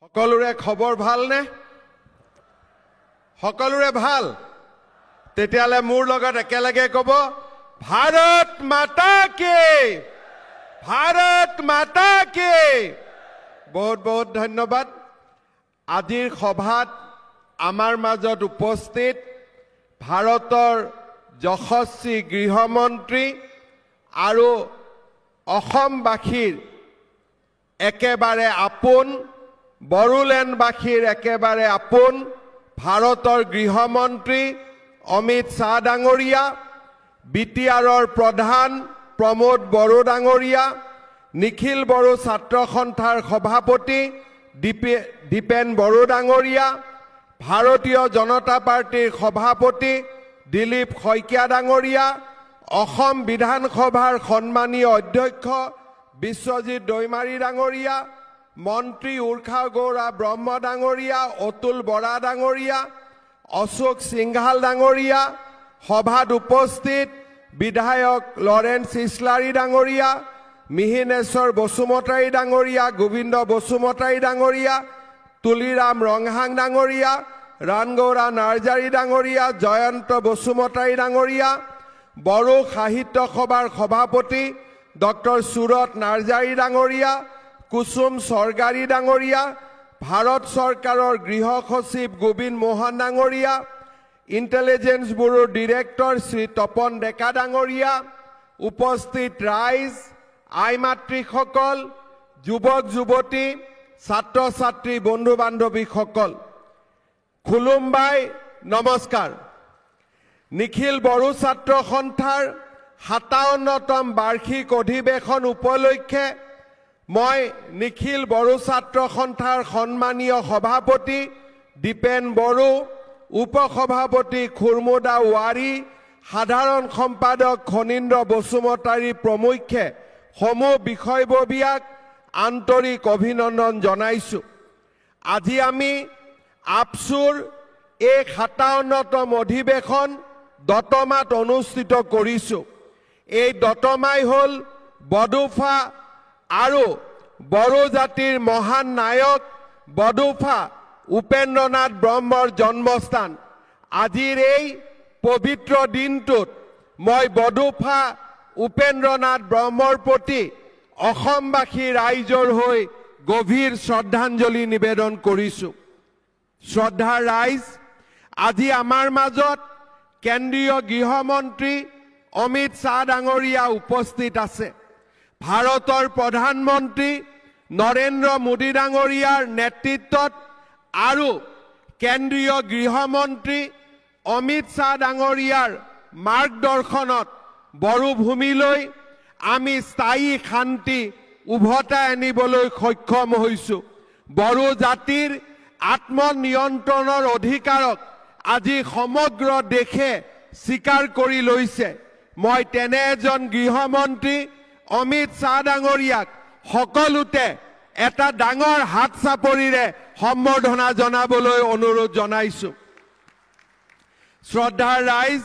সকলোৰে খবৰ ভালনে? সকলোৰে ভাল? তেতিয়ালে মোৰ লগত একেলগে ক'ব, ভাৰত মাতা কি, ভাৰত মাতা কি। বহুত বহুত ধন্যবাদ। আজিৰ সভাত আমাৰ মাজত উপস্থিত ভাৰতৰ যশস্বী গৃহমন্ত্ৰী আৰু অসমবাসীৰ একেবাৰে আপোন, বড়োলেণ্ডবাসীৰ একেবাৰে আপোন ভাৰতৰ গৃহমন্ত্ৰী অমিত শ্বাহ ডাঙৰীয়া, বিটিআৰৰ প্ৰধান প্ৰমোদ বড়ো ডাঙৰীয়া, নিখিল বড়ো ছাত্ৰ সন্থাৰ সভাপতি দীপেন বড়ো ডাঙৰীয়া, ভাৰতীয় জনতা পাৰ্টিৰ সভাপতি দিলীপ শইকীয়া ডাঙৰীয়া, অসম বিধানসভাৰ সন্মানীয় অধ্যক্ষ বিশ্বজিৎ দৈমাৰী ডাঙৰীয়া, মন্ত্ৰী উৰ্খা গৌৰা ব্ৰহ্ম ডাঙৰীয়া, অতুল বৰা ডাঙৰীয়া, অশোক সিংঘাল ডাঙৰীয়া, সভাত উপস্থিত বিধায়ক লৰেন্স ইছলাৰী ডাঙৰীয়া, মিহিনেশ্বৰ বসুমতাৰী ডাঙৰীয়া, গোবিন্দ বসুমতাৰী ডাঙৰীয়া, তুলিৰাম ৰংহাং ডাঙৰীয়া, ৰাণগৌৰা নাৰ্জাৰী ডাঙৰীয়া, জয়ন্ত বসুমতাৰী ডাঙৰীয়া, বড়ো সাহিত্য সভাৰ সভাপতি ডক্টৰ সুৰত নাৰ্জাৰী ডাঙৰীয়া, কুসুম চৰগাৰী ডাঙৰীয়া, ভাৰত চৰকাৰৰ গৃহ সচিব গোবিন্দ মোহন ডাঙৰীয়া, ইণ্টেলিজেন্স ব্যুৰোৰ ডিৰেক্টৰ শ্ৰী তপন ডেকা ডাঙৰীয়া, উপস্থিত ৰাইজ, আই মাতৃসকল, যুৱক যুৱতী, ছাত্ৰ ছাত্ৰী, বন্ধু বান্ধৱীসকল, খুলুমবাই, নমস্কাৰ। নিখিল বড়ো ছাত্ৰ সন্থাৰ ৫৭তম বাৰ্ষিক অধিৱেশন উপলক্ষে মই নিখিল বড়ো ছাত্ৰ সন্থাৰ সন্মানীয় সভাপতি দীপেন বড়ো, উপসভাপতি খুৰমুদা ৱাৰী, সাধাৰণ সম্পাদক খনীন্দ্ৰ বসুমতাৰী প্ৰমুখ্যে সমূহ বিষয়ববীয়াক আন্তৰিক অভিনন্দন জনাইছোঁ। আজি আমি আপচুৰ এই ৫৭তম অধিৱেশন দতমাত অনুষ্ঠিত কৰিছোঁ। এই দতমাই হ'ল বডোফা আৰু বড়ো জাতিৰ মহান নায়ক বডোফা উপেন্দ্ৰনাথ ব্ৰহ্মৰ জন্মস্থান। আজিৰ এই পবিত্ৰ দিনটোত মই বডোফা উপেন্দ্ৰনাথ ব্ৰহ্মৰ প্ৰতি অসমবাসী ৰাইজৰ হৈ গভীৰ শ্ৰদ্ধাঞ্জলি নিবেদন কৰিছোঁ। শ্ৰদ্ধাৰ ৰাইজ, আজি আমাৰ মাজত কেন্দ্ৰীয় গৃহমন্ত্ৰী অমিত শ্বাহ ডাঙৰীয়া উপস্থিত আছে। ভাৰতৰ প্ৰধানমন্ত্ৰী নৰেন্দ্ৰ মোদী ডাঙৰীয়াৰ নেতৃত্বত আৰু কেন্দ্ৰীয় গৃহমন্ত্ৰী অমিত শ্বাহ ডাঙৰীয়াৰ মাৰ্গদৰ্শনত বড়ো ভূমিলৈ আমি স্থায়ী শান্তি উভতাই আনিবলৈ সক্ষম হৈছোঁ। বড়ো জাতিৰ আত্মনিয়ন্ত্ৰণৰ অধিকাৰক আজি সমগ্ৰ দেশে স্বীকাৰ কৰি লৈছে। মই তেনে এজন গৃহমন্ত্ৰী অমিত শ্বাহ ডাঙৰীয়াক সকলোতে এটা ডাঙৰ হাত চাপৰিৰে সম্বৰ্ধনা জনাবলৈ অনুৰোধ জনাইছোঁ। শ্ৰদ্ধাৰ ৰাইজ,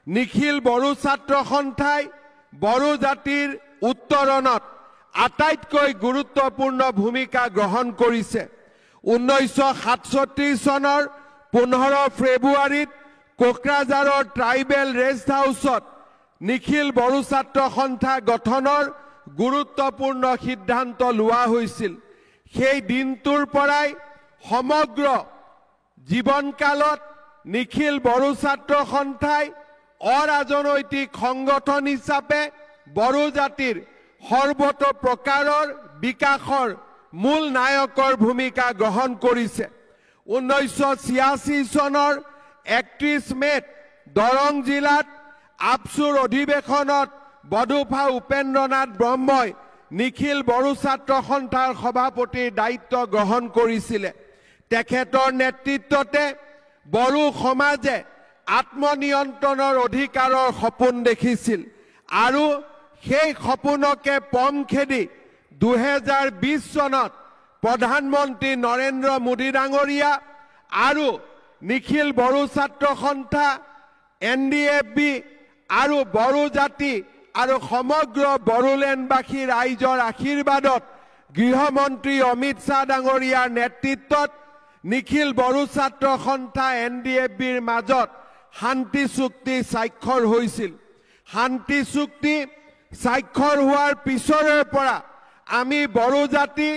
নিখিল বড়ো ছাত্ৰ সন্থাই বড়ো জাতিৰ উত্তৰণত আটাইতকৈ গুৰুত্বপূৰ্ণ ভূমিকা গ্ৰহণ কৰিছে। 1967 চনৰ 15 ফেব্ৰুৱাৰীত কোকৰাঝাৰৰ ট্ৰাইবেল ৰেষ্ট হাউচত নিখিল বড়ো ছাত্ৰ সন্থা গঠনৰ গুৰুত্বপূৰ্ণ সিদ্ধান্ত লোৱা হৈছিল। সেই দিনটোৰ পৰাই সমগ্ৰ জীৱনকালত নিখিল বড়ো ছাত্ৰ সন্থাই অৰাজনৈতিক সংগঠন হিচাপে বড়ো জাতিৰ সৰ্বতো প্ৰকাৰৰ বিকাশৰ মূল নায়কৰ ভূমিকা গ্ৰহণ কৰিছে। 1986 চনৰ 31 মেত দৰং জিলাত আপচুৰ অধিৱেশনত বডোফা উপেন্দ্ৰনাথ ব্ৰহ্মই নিখিল বড়ো ছাত্ৰ সন্থাৰ সভাপতিৰ দায়িত্ব গ্ৰহণ কৰিছিলে। তেখেতৰ নেতৃত্বতে বড়ো সমাজে আত্মনিয়ন্ত্ৰণৰ অধিকাৰৰ সপোন দেখিছিল আৰু সেই সপোনকে পম খেদি 2020 চনত প্ৰধানমন্ত্ৰী নৰেন্দ্ৰ মোদী ডাঙৰীয়া আৰু নিখিল বড়ো ছাত্ৰ সন্থা NDFB আৰু বড়ো জাতি আৰু সমগ্ৰ বড়োলেণ্ডবাসী ৰাইজৰ আশীৰ্বাদত গৃহমন্ত্ৰী অমিত শ্বাহ ডাঙৰীয়াৰ নেতৃত্বত নিখিল বড়ো ছাত্ৰ সন্থা NDFBৰ মাজত শান্তি চুক্তি স্বাক্ষৰ হৈছিল। শান্তি চুক্তি স্বাক্ষৰ হোৱাৰ পিছৰে পৰা আমি বড়ো জাতি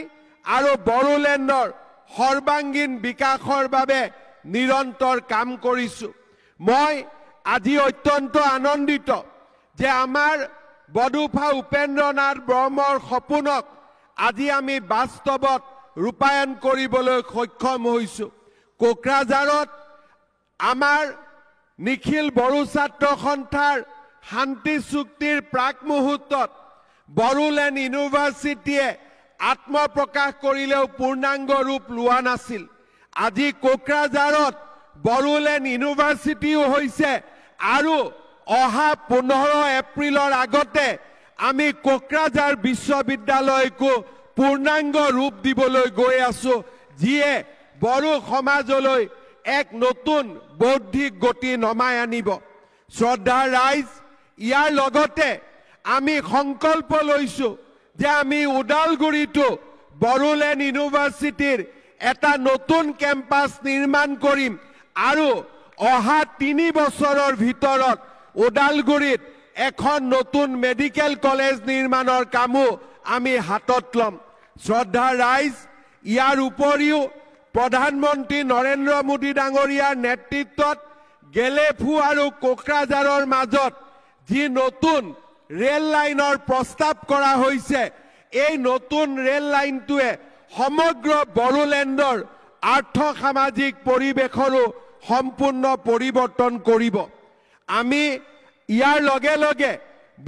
আৰু বড়োলেণ্ডৰ সৰ্বাংগীন বিকাশৰ বাবে নিৰন্তৰ কাম কৰিছো। মই আজি অত্যন্ত আনন্দিত যে আমাৰ বডোফা উপেন্দ্ৰনাথ ব্ৰহ্মৰ সপোনক আজি আমি বাস্তৱত ৰূপায়ণ কৰিবলৈ সক্ষম হৈছো। কোকৰাঝাৰত আমাৰ নিখিল বড়ো ছাত্ৰ সন্থাৰ শান্তি চুক্তিৰ প্ৰাক মুহূৰ্তত বড়োলেণ্ড ইউনিভাৰ্চিটিয়ে আত্মপ্ৰকাশ কৰিলেও পূৰ্ণাংগ ৰূপ লোৱা নাছিল। আজি কোকৰাঝাৰত বড়োলেণ্ড ইউনিভাৰ্চিটিও হৈছে আৰু অহা 15 এপ্ৰিলৰ আগতে আমি কোকৰাঝাৰ বিশ্ববিদ্যালয়কো পূৰ্ণাংগ ৰূপ দিবলৈ গৈ আছো, যিয়ে বড়ো সমাজলৈ এক নতুন বৌদ্ধিক গতি নমাই আনিব। শ্ৰদ্ধাৰ ৰাইজ, ইয়াৰ লগতে আমি সংকল্প লৈছো যে আমি ওদালগুৰিতো বড়োলেণ্ড ইউনিভাৰ্চিটিৰ এটা নতুন কেম্পাছ নিৰ্মাণ কৰিম আৰু অহা 3 বছৰৰ ভিতৰত ওদালগুৰিত এখন নতুন মেডিকেল কলেজ নিৰ্মাণৰ কামো আমি হাতত ল'ম। শ্ৰদ্ধাৰ ৰাইজ, ইয়াৰ উপৰিও প্ৰধানমন্ত্ৰী নৰেন্দ্ৰ মোদী ডাঙৰীয়াৰ নেতৃত্বত গেলেফু আৰু কোকৰাঝাৰৰ মাজত যি নতুন ৰেল লাইনৰ প্ৰস্তাৱ কৰা হৈছে, এই নতুন ৰেল লাইনটোৱে সমগ্ৰ বড়োলেণ্ডৰ আৰ্থ সামাজিক পৰিৱেশৰো সম্পূৰ্ণ পৰিৱৰ্তন কৰিব। আমি ইয়াৰ লগে লগে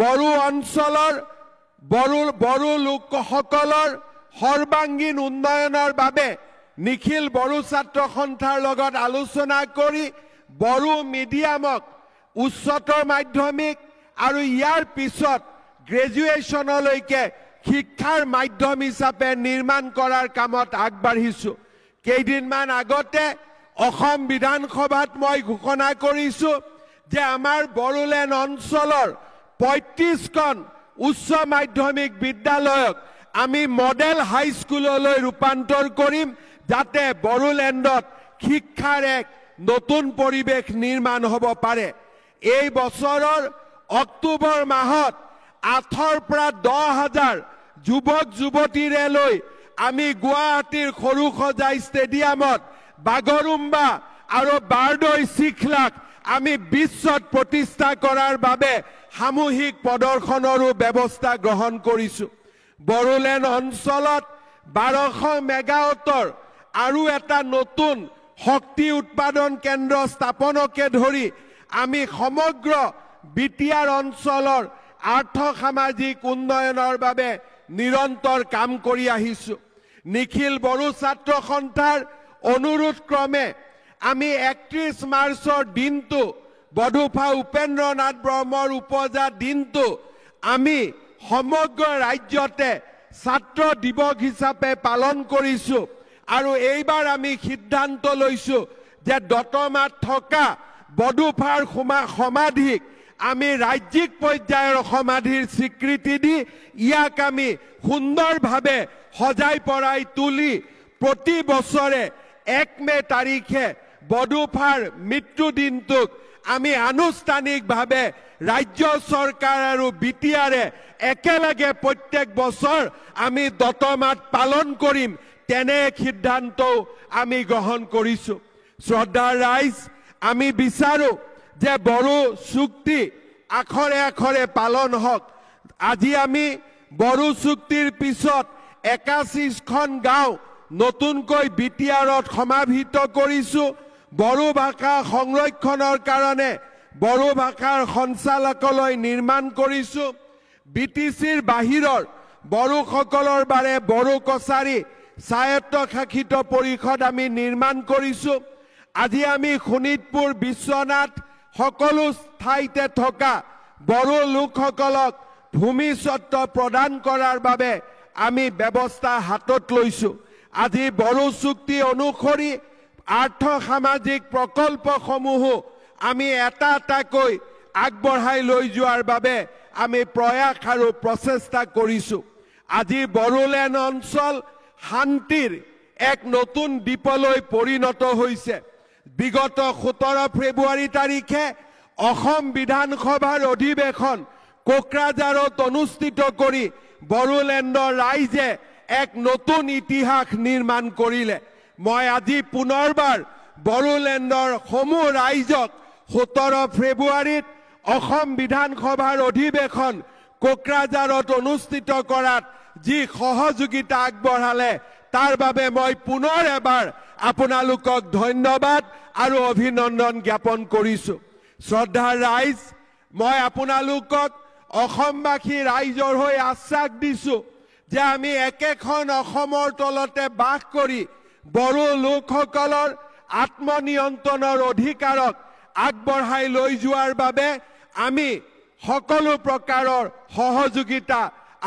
বড়ো অঞ্চলৰ বড়ো লোকসকলৰ সৰ্বাংগীন উন্নয়নৰ বাবে নিখিল বড়ো ছাত্ৰ সন্থাৰ লগত আলোচনা কৰি বড়ো মিডিয়ামক উচ্চতৰ মাধ্যমিক আৰু ইয়াৰ পিছত গ্ৰেজুৱেশ্যনলৈকে শিক্ষাৰ মাধ্যম হিচাপে নিৰ্মাণ কৰাৰ কামত আগবাঢ়িছো। কেইদিনমান আগতে অসম বিধানসভাত মই ঘোষণা কৰিছো যে আমাৰ বড়োলেণ্ড অঞ্চলৰ 35খন উচ্চ মাধ্যমিক বিদ্যালয়ক আমি মডেল হাইস্কুললৈ ৰূপান্তৰ কৰিম, যাতে বড়োলেণ্ডত শিক্ষাৰ এক নতুন পৰিৱেশ নিৰ্মাণ হ'ব পাৰে। এই বছৰৰ অক্টোবৰ মাহত 8ৰ পৰা 10,000 যুৱক যুৱতীৰে লৈ আমি গুৱাহাটীৰ সৰুসজাই ষ্টেডিয়ামত বাগৰুম্বা আৰু বাৰদৈ চিখলাক আমি বিশ্বত প্ৰতিষ্ঠা কৰাৰ বাবে সামূহিক প্ৰদৰ্শনৰো ব্যৱস্থা গ্ৰহণ কৰিছো। বড়োলেণ্ড অঞ্চলত 1200 মেগাৱাটৰ আৰু এটা নতুন শক্তি উৎপাদন কেন্দ্ৰ স্থাপনকে ধৰি আমি সমগ্ৰ বিটিআৰ অঞ্চলৰ আৰ্থ সামাজিক উন্নয়নৰ বাবে নিৰন্তৰ কাম কৰি আহিছো। নিখিল বড়ো ছাত্ৰ সন্থাৰ অনুৰোধ ক্ৰমে আমি 31 মাৰ্চৰ দিনটো বডোফা উপেন্দ্ৰনাথ ব্ৰহ্মৰ উপজা দিনটো আমি সমগ্ৰ ৰাজ্যতে ছাত্ৰ দিৱস হিচাপে পালন কৰিছো। আৰু এইবাৰ আমি সিদ্ধান্ত লৈছো যে দতমাত থকা বডোফাৰ সমাধিক আমি ৰাজ্যিক পৰ্যায়ৰ সমাধিৰ স্বীকৃতি দি ইয়াক আমি সুন্দৰভাৱে সজাই পৰাই তুলি প্ৰতি বছৰে 1 মে তাৰিখে বডোফাৰ মৃত্যু দিনটোক আমি আনুষ্ঠানিকভাৱে ৰাজ্য চৰকাৰ আৰু বিটিআৰে একেলগে প্ৰত্যেক বছৰ আমি দতমাত পালন কৰিম, তেনে সিদ্ধান্ত আমি গ্ৰহণ কৰিছো। শ্ৰদ্ধাৰ ৰাইজ, আমি বিচাৰো যে বড়ো চুক্তি আখৰে আখৰে পালন হওক। আজি আমি বড়ো চুক্তিৰ পিছত 81খন গাঁও নতুনকৈ বিটিআৰত সমাহিত কৰিছো। বড়ো ভাষা সংৰক্ষণৰ কাৰণে বড়ো ভাষাৰ সঞ্চালকালয় নিৰ্মাণ কৰিছো। বিটিচিৰ বাহিৰৰ বড়োসকলৰ বাবে বড়ো কছাৰী স্বায়ত্তশাসিত পৰিষদ আমি নিৰ্মাণ কৰিছো। আজি আমি শোণিতপুৰ, বিশ্বনাথ সকলো ঠাইতে থকা বড়ো লোকসকলক ভূমি স্বত্ব প্ৰদান কৰাৰ বাবে আমি ব্যৱস্থা হাতত লৈছো। আজি বড়ো চুক্তি অনুসৰি আৰ্থ সামাজিক প্ৰকল্পসমূহো আমি এটা এটাকৈ আগবঢ়াই লৈ যোৱাৰ বাবে আমি প্ৰয়াস আৰু প্ৰচেষ্টা কৰিছো। আজি বড়োলেণ্ড অঞ্চল শান্তিৰ এক নতুন দ্বীপলৈ পৰিণত হৈছে। বিগত 17 ফেব্ৰুৱাৰী তাৰিখে অসম বিধানসভাৰ অধিৱেশন কোকৰাঝাৰত অনুষ্ঠিত কৰি বড়োলেণ্ডৰ ৰাইজে এক নতুন ইতিহাস নিৰ্মাণ কৰিলে। মই আজি পুনৰবাৰ বড়োলেণ্ডৰ সমূহ ৰাইজক 17 ফেব্ৰুৱাৰীত অসম বিধানসভাৰ অধিৱেশন কোকৰাঝাৰত অনুষ্ঠিত কৰাত যি সহযোগিতা আগবঢ়ালে তাৰ বাবে মই পুনৰ এবাৰ আপোনালোকক ধন্যবাদ আৰু অভিনন্দন জ্ঞাপন কৰিছোঁ। শ্ৰদ্ধাৰ ৰাইজ, মই আপোনালোকক অসমবাসী ৰাইজৰ হৈ আশ্বাস দিছোঁ যে আমি একেখন অসমৰ তলতে বাস কৰি বড়ো লোকসকলৰ আত্মনিয়ন্ত্ৰণৰ অধিকাৰক আগবঢ়াই লৈ যোৱাৰ বাবে আমি সকলো প্ৰকাৰৰ সহযোগিতা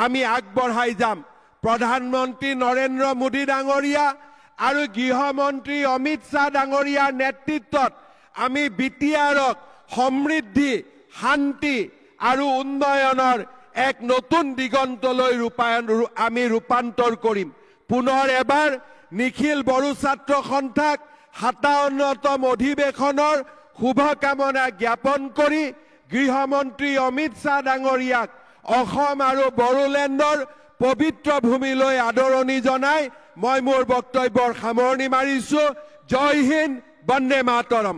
আমি আগবঢ়াই যাম। প্ৰধানমন্ত্ৰী নৰেন্দ্ৰ মোদী ডাঙৰীয়া আৰু গৃহমন্ত্ৰী অমিত শ্বাহ ডাঙৰীয়াৰ নেতৃত্বত আমি বিটিআৰক সমৃদ্ধি, শান্তি আৰু উন্নয়নৰ এক নতুন দিগন্তলৈ আমি ৰূপান্তৰ কৰিম। পুনৰ এবাৰ নিখিল বড়ো ছাত্ৰ সন্থাক 57তম অধিৱেশনৰ শুভকামনা জ্ঞাপন কৰি গৃহমন্ত্ৰী অমিত শ্বাহ ডাঙৰীয়াক অসম আৰু বড়োলেণ্ডৰ পবিত্ৰ ভূমিলৈ আদৰণি জনাই মই মোৰ বক্তব্যৰ সামৰণি মাৰিছোঁ। জয় হিন্দ, বন্দে মাতৰম।